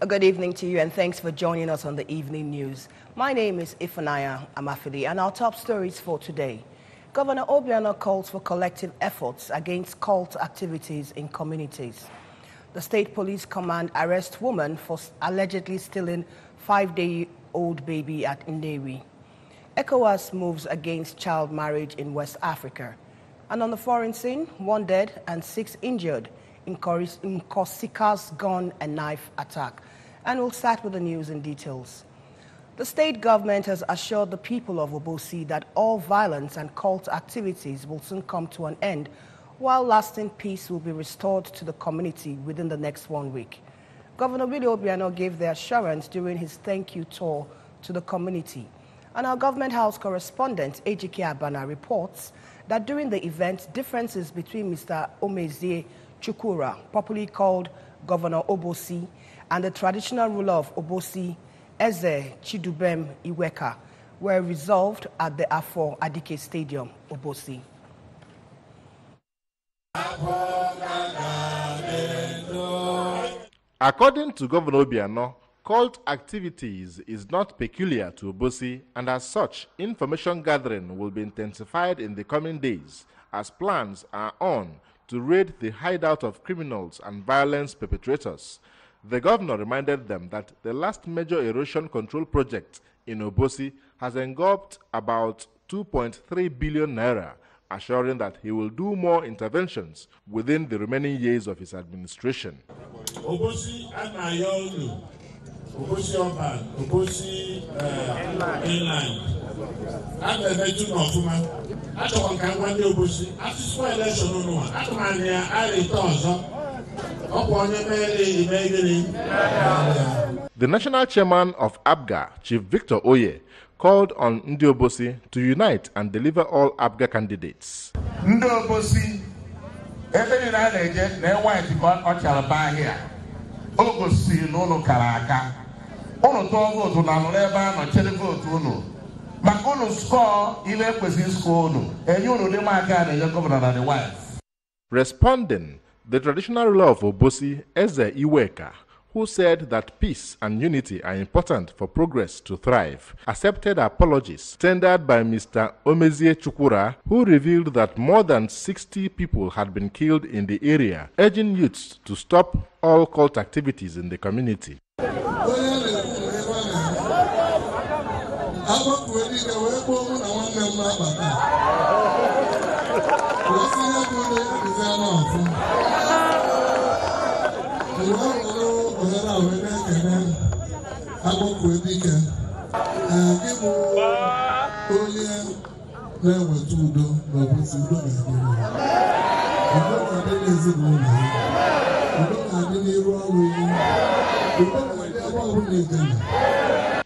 A good evening to you and thanks for joining us on the evening news. My name is Ifunanya Amafili and our top stories for today. Governor Obiano calls for collective efforts against cult activities in communities. The State Police Command arrests woman for allegedly stealing 5-day-old baby at Ndewi. ECOWAS moves against child marriage in West Africa. And on the foreign scene, 1 dead and 6 injured in Korsika's gun and knife attack. And we'll start with the news in details. The state government has assured the people of Obosi that all violence and cult activities will soon come to an end, while lasting peace will be restored to the community within the next 1 week. Governor Willie Obiano gave the assurance during his thank you tour to the community. And our Government House correspondent, Ejike Abana, reports that during the event, differences between Mr. Omezie Chukwura, popularly called Governor Obosi, and the traditional ruler of Obosi, Eze Chidubem Iweka, were resolved at the Afo Adike Stadium, Obosi. According to Governor Obiano, cult activities is not peculiar to Obosi, and as such, information gathering will be intensified in the coming days as plans are on to raid the hideout of criminals and violence perpetrators. The governor reminded them that the last major erosion control project in Obosi has engulfed about 2.3 billion naira, assuring that he will do more interventions within the remaining years of his administration. Obosi Anayolu, Obosi Oban, Obosi Inland, and the Metun of Fuma, Atom Kangwani Obosi, after school election, Atomania, Aritonzo. The national chairman of ABGA, Chief Victor Oye, called on Ndi Obosi to unite and deliver all ABGA candidates. Ndi Obosi, every night agent, they want to go on Chalabahia. Obosi no Karaka. Ono to to Namleba, no Chelivo to no. Makono score, even Question score no. And you know the market and your governor and the wife. Responding, the traditional ruler of Obosi, Eze Iweka, who said that peace and unity are important for progress to thrive, accepted apologies tendered by Mr. Omezie Chukwura, who revealed that more than 60 people had been killed in the area, urging youths to stop all cult activities in the community.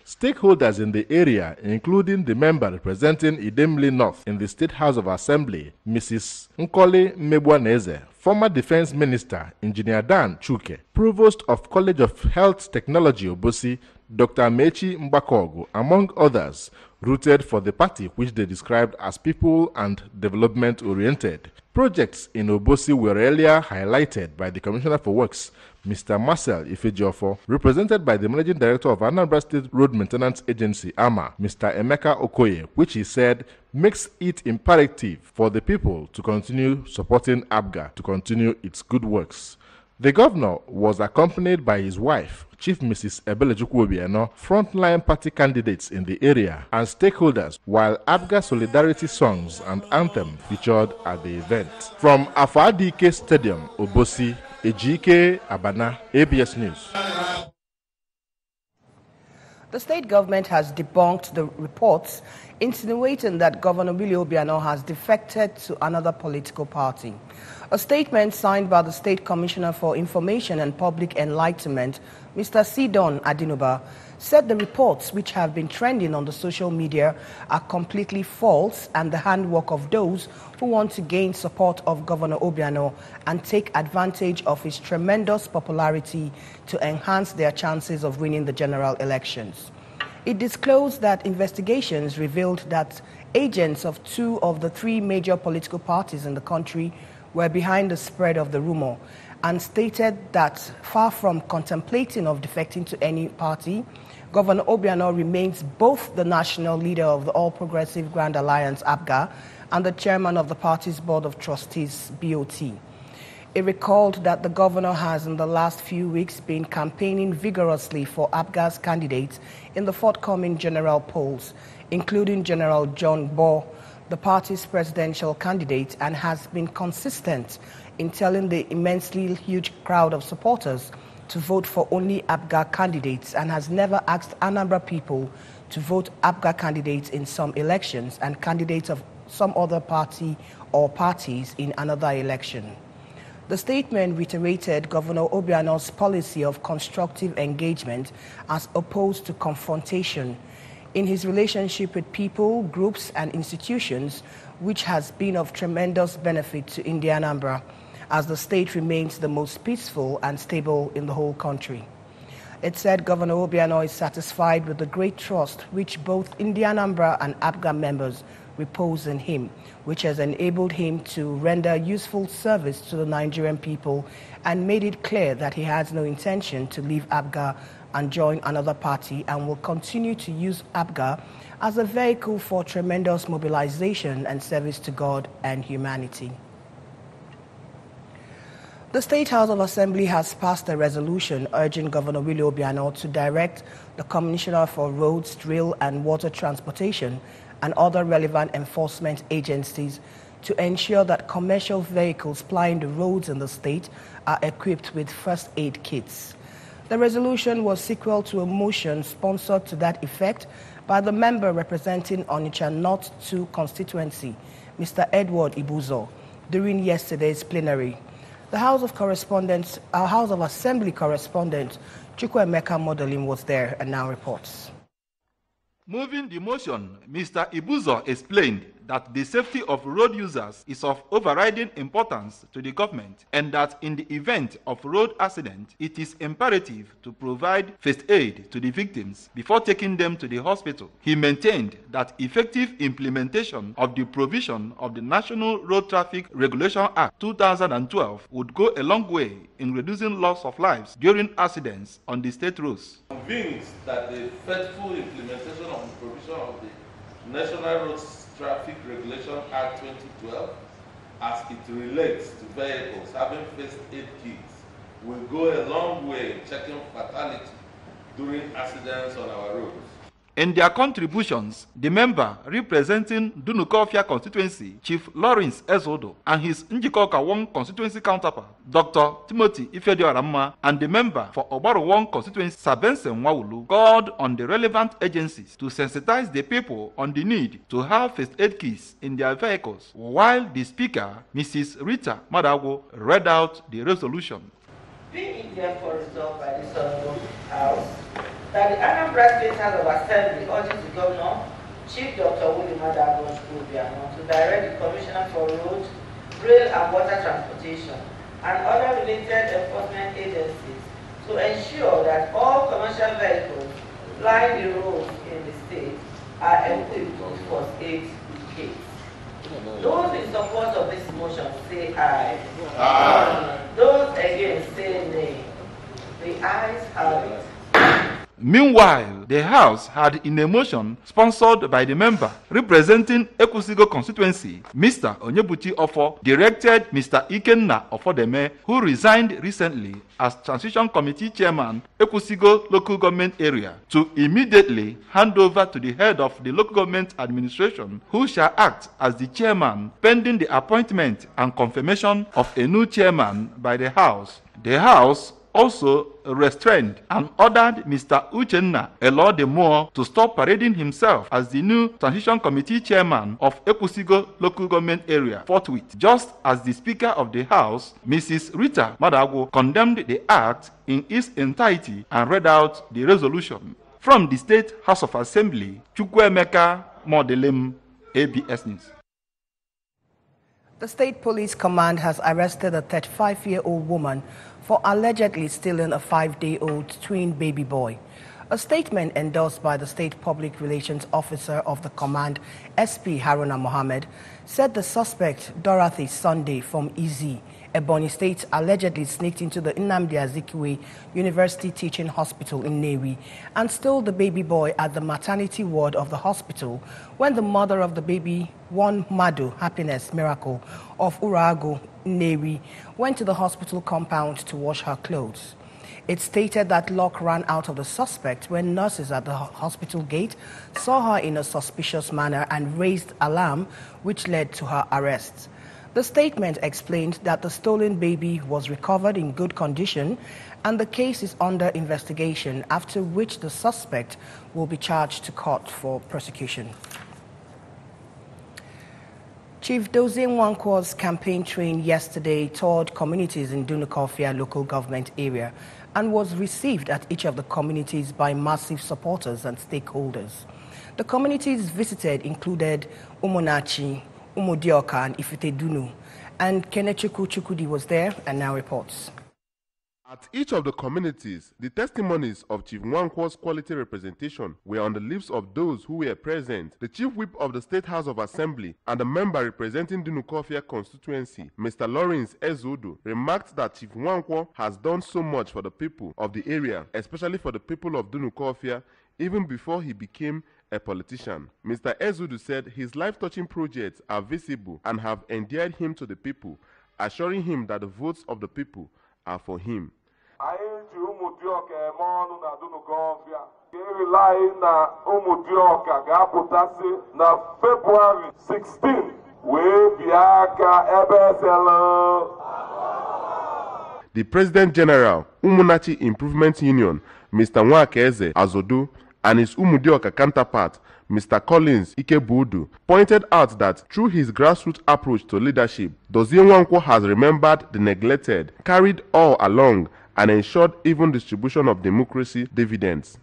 Stakeholders in the area, including the member representing Idemli North in the State House of Assembly, Mrs. Nkole Mebwaneze, former Defense Minister, Engineer Dan Chuke, Provost of College of Health Technology Obosi, Dr. Mechi Mbakogu, among others, rooted for the party which they described as people and development-oriented. Projects in Obosi were earlier highlighted by the Commissioner for Works, Mr. Marcel Ifejiofo, represented by the Managing Director of Anambra State Road Maintenance Agency, AMA, Mr. Emeka Okoye, which he said makes it imperative for the people to continue supporting ABGA to continue its good works. The governor was accompanied by his wife, Chief Mrs. Ebelejukwu Obiano, frontline party candidates in the area, and stakeholders, while ABGA solidarity songs and anthem featured at the event. From Afo Adike Stadium, Obosi, Ejike Abana, ABS News. The state government has debunked the reports insinuating that Governor Willie Obiano has defected to another political party. A statement signed by the State Commissioner for Information and Public Enlightenment, Mr. Sidon Adinuba, said the reports which have been trending on the social media are completely false and the handwork of those who want to gain support of Governor Obiano and take advantage of his tremendous popularity to enhance their chances of winning the general elections. It disclosed that investigations revealed that agents of 2 of the 3 major political parties in the country were behind the spread of the rumor, and stated that far from contemplating of defecting to any party, Governor Obiano remains both the national leader of the All Progressive Grand Alliance, APGA, and the chairman of the party's Board of Trustees, BOT. It recalled that the governor has in the last few weeks been campaigning vigorously for APGA's candidates in the forthcoming general polls, including General John Bo, the party's presidential candidate, and has been consistent in telling the immensely huge crowd of supporters to vote for only APGA candidates, and has never asked Anambra people to vote APGA candidates in some elections and candidates of some other party or parties in another election. The statement reiterated Governor Obiano's policy of constructive engagement as opposed to confrontation in his relationship with people, groups, and institutions, which has been of tremendous benefit to Anambra, as the state remains the most peaceful and stable in the whole country. It said Governor Obiano is satisfied with the great trust which both Anambra and APGA members repose in him, which has enabled him to render useful service to the Nigerian people, and made it clear that he has no intention to leave APGA and join another party, and will continue to use APGA as a vehicle for tremendous mobilization and service to God and humanity. The State House of Assembly has passed a resolution urging Governor Willie Obiano to direct the Commissioner for Roads, Rail and Water Transportation and other relevant enforcement agencies to ensure that commercial vehicles plying the roads in the state are equipped with first aid kits. The resolution was sequel to a motion sponsored to that effect by the member representing Onitsha North 2 constituency, Mr. Edward Ibuzo, during yesterday's plenary. The House of Assembly correspondent, Chukwuemeka Modelim, was there and now reports. Moving the motion, Mr. Ibuzo explained that the safety of road users is of overriding importance to the government, and that in the event of road accident, it is imperative to provide first aid to the victims before taking them to the hospital. He maintained that effective implementation of the provision of the National Road Traffic Regulation Act 2012 would go a long way in reducing loss of lives during accidents on the state roads. Convinced that the faithful implementation of the provision of the National Road Traffic Regulation Act 2012, as it relates to vehicles having first aid kits, will go a long way in checking fatality during accidents on our roads. In their contributions, the member representing Dunukofia constituency, Chief Lawrence Ezodo, and his Njikoka 1 constituency counterpart, Dr. Timothy Ifedioramma, and the member for Obaru 1 constituency, Sabensen Waulu, called on the relevant agencies to sensitize the people on the need to have first aid kits in their vehicles, while the speaker, Mrs. Rita Madago, read out the resolution. Being therefore resolved by this Honorable House, that the Anambra State House of Assembly urges the Governor, Chief Dr. Willie Madago Obiano, to direct the Commissioner for Roads, Rail and Water Transportation and other related enforcement agencies to ensure that all commercial vehicles plying the roads in the state are equipped with first aid kits. Those in support of this motion say aye. Aye. Those against say nay. The ayes have it. Meanwhile, the House had in a motion sponsored by the member representing Ekusigo constituency, Mr. Onyebuchi Ofo, directed Mr. Ikenna Ofodeme, who resigned recently as Transition Committee Chairman, Ekusigo Local Government Area, to immediately hand over to the head of the local government administration, who shall act as the chairman pending the appointment and confirmation of a new chairman by the House. The House also restrained and ordered Mr. Uchenna Elodemore to stop parading himself as the new Transition Committee Chairman of Ekusigo Local Government Area forthwith, just as the Speaker of the House, Mrs. Rita Madago, condemned the act in its entirety and read out the resolution. From the State House of Assembly, Chukwuemeka Modelim, ABS News. The State Police Command has arrested a 35-year-old woman for allegedly stealing a 5-day-old twin baby boy. A statement endorsed by the State Public Relations Officer of the Command, SP Haruna Mohammed, said the suspect, Dorothy Sunday from Izi, Ebonyi State allegedly sneaked into the Anambra Azikiwe University Teaching Hospital in Nnewi and stole the baby boy at the maternity ward of the hospital when the mother of the baby, one Madu Happiness Miracle of Urago, Nnewi, went to the hospital compound to wash her clothes. It stated that luck ran out of the suspect when nurses at the hospital gate saw her in a suspicious manner and raised alarm, which led to her arrest. The statement explained that the stolen baby was recovered in good condition and the case is under investigation, after which the suspect will be charged to court for prosecution. Chief Dozie Nwankwo's campaign train yesterday toured communities in Dunukofia local government area and was received at each of the communities by massive supporters and stakeholders. The communities visited included Umunachi, Umudioka and Ifitedunu, and Kenechukwu Chukudi was there and now reports. At each of the communities, the testimonies of Chief Nwankwo's quality representation were on the lips of those who were present. The Chief Whip of the State House of Assembly and the member representing Dunukofia constituency, Mr. Lawrence Ezodo, remarked that Chief Nwankwo has done so much for the people of the area, especially for the people of Dunukofia, even before he became a politician. Mr. Ezodo said his life-touching projects are visible and have endeared him to the people, assuring him that the votes of the people are for him. Anyị ji Ụmụdịọka eme ọnụ na Dunukọfịa ga-erelai na Ụmụdịọka ga-apụtasị na February 16 wee bịa ka ebe esela. The President General, Umunachi Improvement Union, Mr. Nwakeze Azodo, and his Umudioka counterpart, Mr. Collins Ikebudu, pointed out that through his grassroots approach to leadership, Dozie Nwankwo has remembered the neglected, carried all along, and ensured even distribution of democracy dividends.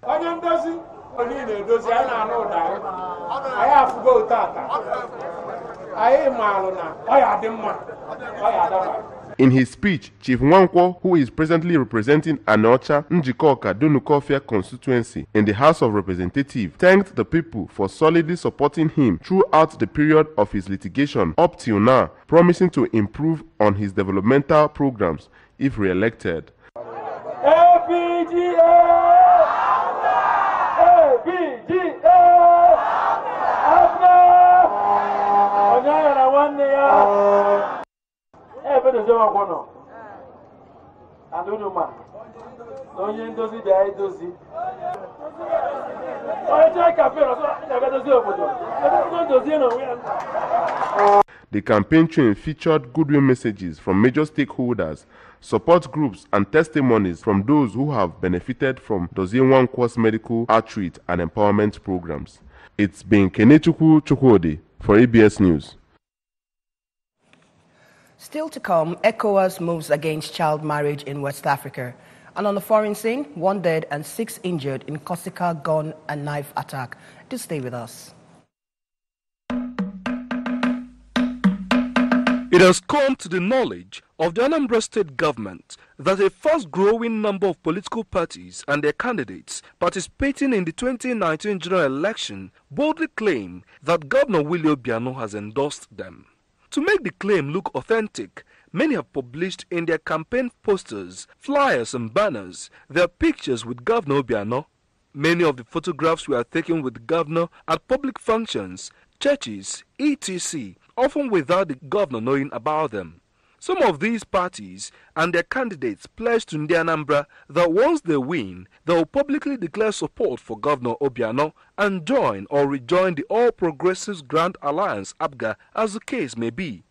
In his speech, Chief Nwankwo, who is presently representing Anocha Njikoka Dunukofia constituency in the House of Representatives, thanked the people for solidly supporting him throughout the period of his litigation up till now, promising to improve on his developmental programs if re-elected. The campaign train featured goodwill messages from major stakeholders, support groups, and testimonies from those who have benefited from Dozie Nwankwo's medical outreach and empowerment programs. It's been Kenechukwu Chukwudi for ABS News. Still to come, ECOWAS moves against child marriage in West Africa. And on the foreign scene, 1 dead and 6 injured in Corsica gun and knife attack. Do stay with us. It has come to the knowledge of the Anambra state government that a fast-growing number of political parties and their candidates participating in the 2019 general election boldly claim that Governor Willie Obiano has endorsed them. To make the claim look authentic, many have published in their campaign posters, flyers and banners their pictures with Governor Obiano. Many of the photographs were taken with the governor at public functions, churches, etc., often without the governor knowing about them. Some of these parties and their candidates pledged to the Anambra that once they win, they will publicly declare support for Governor Obiano and join or rejoin the All Progressives Grand Alliance (APGA) as the case may be.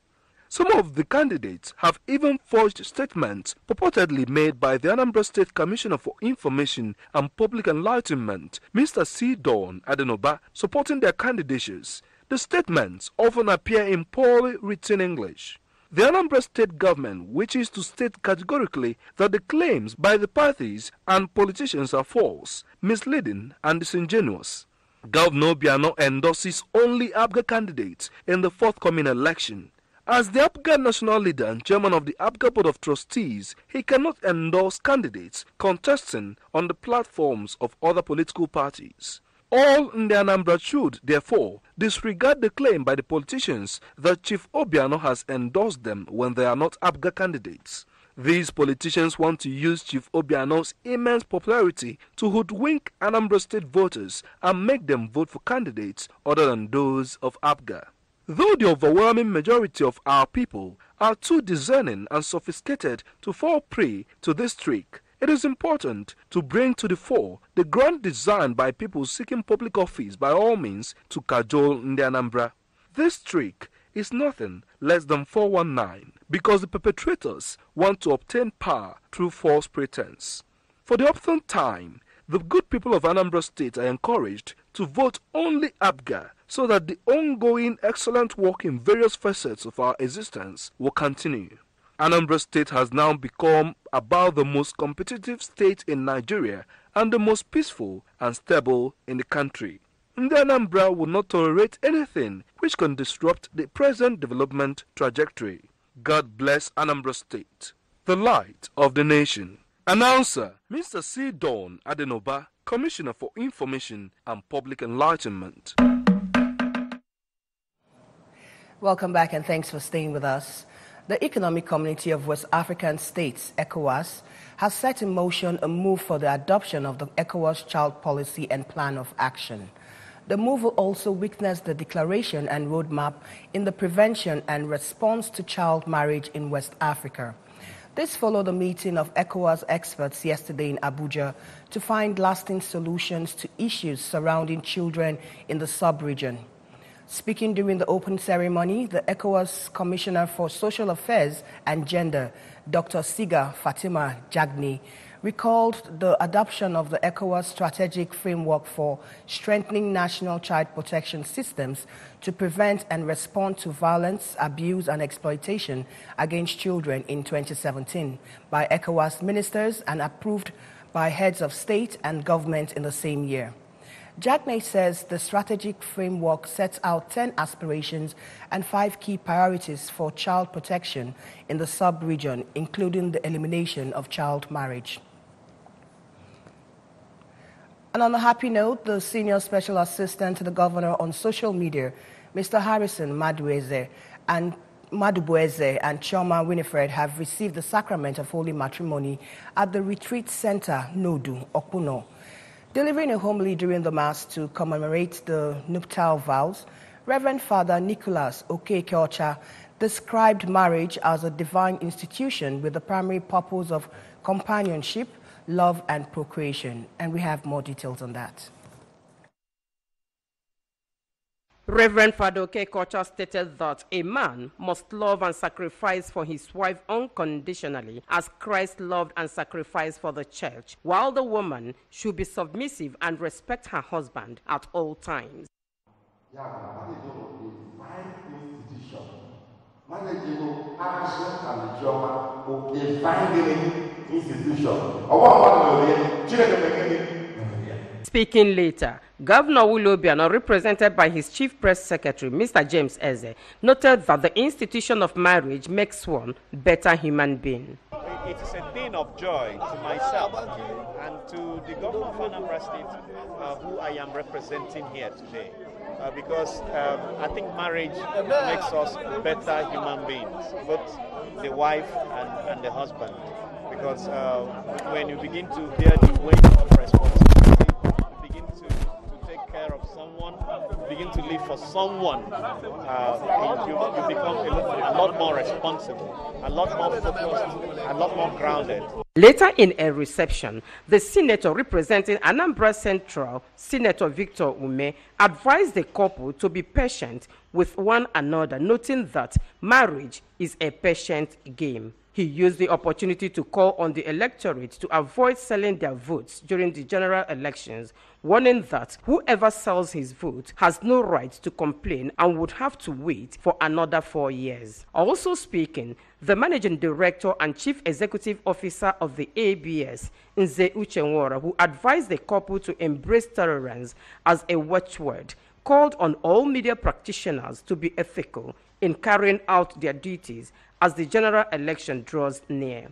Some of the candidates have even forged statements purportedly made by the Anambra State Commissioner for Information and Public Enlightenment, Mr. C. Dawn Adenoba, supporting their candidatures. The statements often appear in poorly written English. The Anambra state government wishes to state categorically that the claims by the parties and politicians are false, misleading, and disingenuous. Governor Obiano endorses only APGA candidates in the forthcoming election. As the APGA national leader and chairman of the APGA Board of Trustees, he cannot endorse candidates contesting on the platforms of other political parties. All in the Anambra should, therefore, disregard the claim by the politicians that Chief Obiano has endorsed them when they are not APGA candidates. These politicians want to use Chief Obiano's immense popularity to hoodwink Anambra State voters and make them vote for candidates other than those of APGA. Though the overwhelming majority of our people are too discerning and sophisticated to fall prey to this trick, it is important to bring to the fore the grand design by people seeking public office by all means to cajole the Anambra. This trick is nothing less than 419 because the perpetrators want to obtain power through false pretense. For the upfront time, the good people of Anambra State are encouraged to vote only APGA so that the ongoing excellent work in various facets of our existence will continue. Anambra State has now become about the most competitive state in Nigeria and the most peaceful and stable in the country. The Anambra will not tolerate anything which can disrupt the present development trajectory. God bless Anambra State, the light of the nation. Announcer, Mr. C. Dawn Adenoba, Commissioner for Information and Public Enlightenment. Welcome back and thanks for staying with us. The Economic Community of West African States, ECOWAS, has set in motion a move for the adoption of the ECOWAS Child Policy and Plan of Action. The move will also witness the declaration and roadmap in the prevention and response to child marriage in West Africa. This followed a meeting of ECOWAS experts yesterday in Abuja to find lasting solutions to issues surrounding children in the sub-region. Speaking during the open ceremony, the ECOWAS Commissioner for Social Affairs and Gender, Dr. Siga Fatima Jagni, recalled the adoption of the ECOWAS strategic framework for strengthening national child protection systems to prevent and respond to violence, abuse, and exploitation against children in 2017 by ECOWAS ministers and approved by heads of state and government in the same year. Jagme says the strategic framework sets out 10 aspirations and 5 key priorities for child protection in the sub-region, including the elimination of child marriage. And on a happy note, the Senior Special Assistant to the Governor on Social Media, Mr. Harrison Madubueze and Chioma Winifred have received the sacrament of holy matrimony at the Retreat Center, Nodu, Okuno. Delivering a homily during the Mass to commemorate the nuptial vows, Reverend Father Nicholas Okekeocha described marriage as a divine institution with the primary purpose of companionship, love, and procreation. And we have more details on that. Reverend Father Okekeocha stated that a man must love and sacrifice for his wife unconditionally as Christ loved and sacrificed for the church, while the woman should be submissive and respect her husband at all times. Speaking later, Governor Willie Obiano, represented by his Chief Press Secretary, Mr. James Eze, noted that the institution of marriage makes one better human being. It is a thing of joy to myself and to the governor of Anambra State, who I am representing here today, because I think marriage makes us better human beings, both the wife and the husband, because when you begin to bear the weight of responsibility, care of someone, begin to live for someone, you become a lot more responsible, a lot more focused, a lot more grounded. Later in a reception, the senator representing Anambra Central, Senator Victor Ume, advised the couple to be patient with one another, noting that marriage is a patient game. He used the opportunity to call on the electorate to avoid selling their votes during the general elections, warning that whoever sells his vote has no right to complain and would have to wait for another 4 years. Also speaking, the Managing Director and Chief Executive Officer of the ABS, Nze Uchenwora, who advised the couple to embrace tolerance as a watchword, called on all media practitioners to be ethical in carrying out their duties as the general election draws near.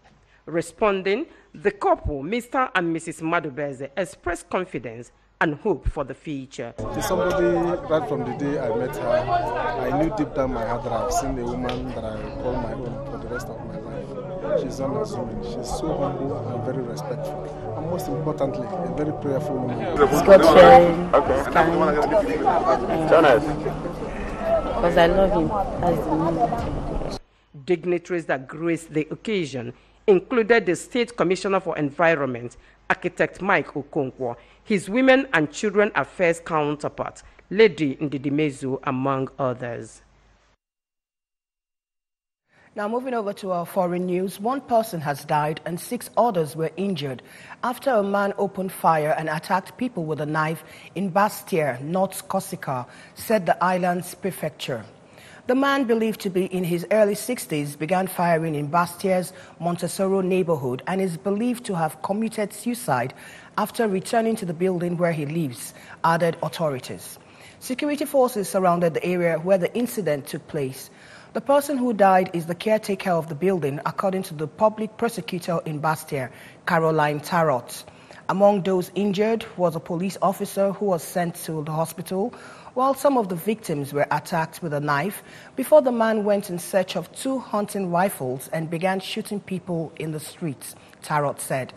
Responding, the couple, Mr. and Mrs. Madubeze, expressed confidence and hope for the future. She's somebody, right from the day I met her, I knew deep down my heart that I've seen a woman that I call my own for the rest of my life. She's unassuming, she's so humble and very respectful, and most importantly, a very prayerful woman. God-fearing, kind, because I love him. That's the meaning. Dignitaries that graced the occasion included the State Commissioner for Environment, Architect Mike Okonkwo, his Women and Children Affairs counterpart, Lady Ndidimezu, among others. Now moving over to our foreign news, one person has died and 6 others were injured after a man opened fire and attacked people with a knife in Bastia, North Corsica, said the island's prefecture. The man, believed to be in his early 60s, began firing in Bastia's Montesoro neighborhood and is believed to have committed suicide after returning to the building where he lives, added authorities. Security forces surrounded the area where the incident took place. The person who died is the caretaker of the building, according to the public prosecutor in Bastia, Caroline Tarot. Among those injured was a police officer who was sent to the hospital, while some of the victims were attacked with a knife before the man went in search of 2 hunting rifles and began shooting people in the streets, Tarot said.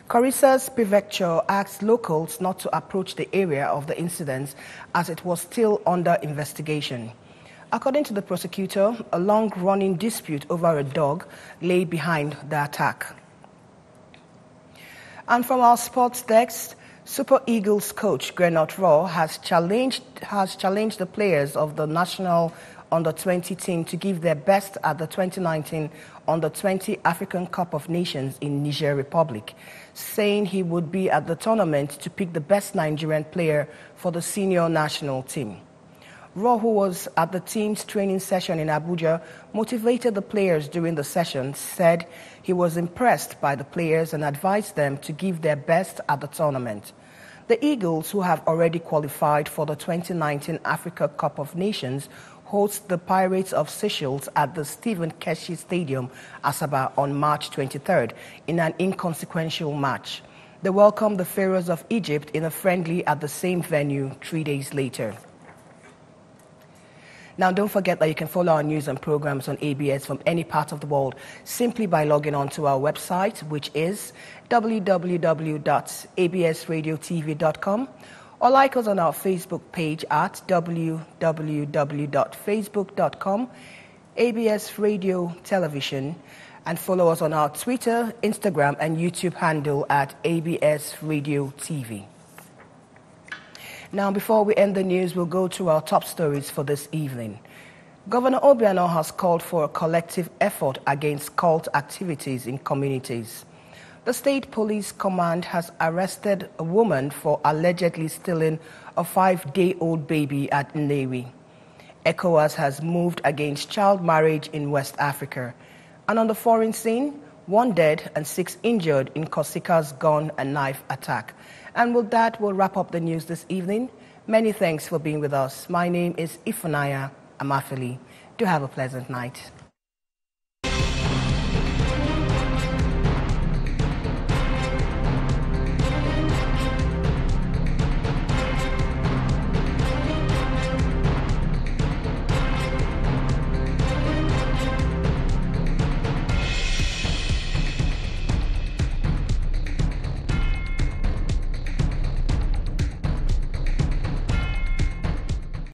Corisa's prefecture asked locals not to approach the area of the incidents as it was still under investigation. According to the prosecutor, a long-running dispute over a dog lay behind the attack. And from our sports desk, Super Eagles coach Gernot Rohr has challenged the players of the national Under-20 team to give their best at the 2019 Under-20 African Cup of Nations in Niger Republic, saying he would be at the tournament to pick the best Nigerian player for the senior national team. Rohr, who was at the team's training session in Abuja, motivated the players during the session, said he was impressed by the players and advised them to give their best at the tournament. The Eagles, who have already qualified for the 2019 Africa Cup of Nations, host the Pirates of Seychelles at the Stephen Keshi Stadium, Asaba, on March 23rd in an inconsequential match. They welcomed the Pharaohs of Egypt in a friendly at the same venue 3 days later. Now, don't forget that you can follow our news and programs on ABS from any part of the world simply by logging on to our website, which is www.absradiotv.com, or like us on our Facebook page at www.facebook.com, ABS Radio Television, and follow us on our Twitter, Instagram, and YouTube handle at ABS Radio TV. Now, before we end the news, we'll go through our top stories for this evening. Governor Obiano has called for a collective effort against cult activities in communities. The State Police Command has arrested a woman for allegedly stealing a 5-day-old baby at Nnewi. ECOWAS has moved against child marriage in West Africa. And on the foreign scene, 1 dead and 6 injured in Corsica's gun and knife attack. And with that, we'll wrap up the news this evening. Many thanks for being with us. My name is Ifunanya Amafili. Do have a pleasant night.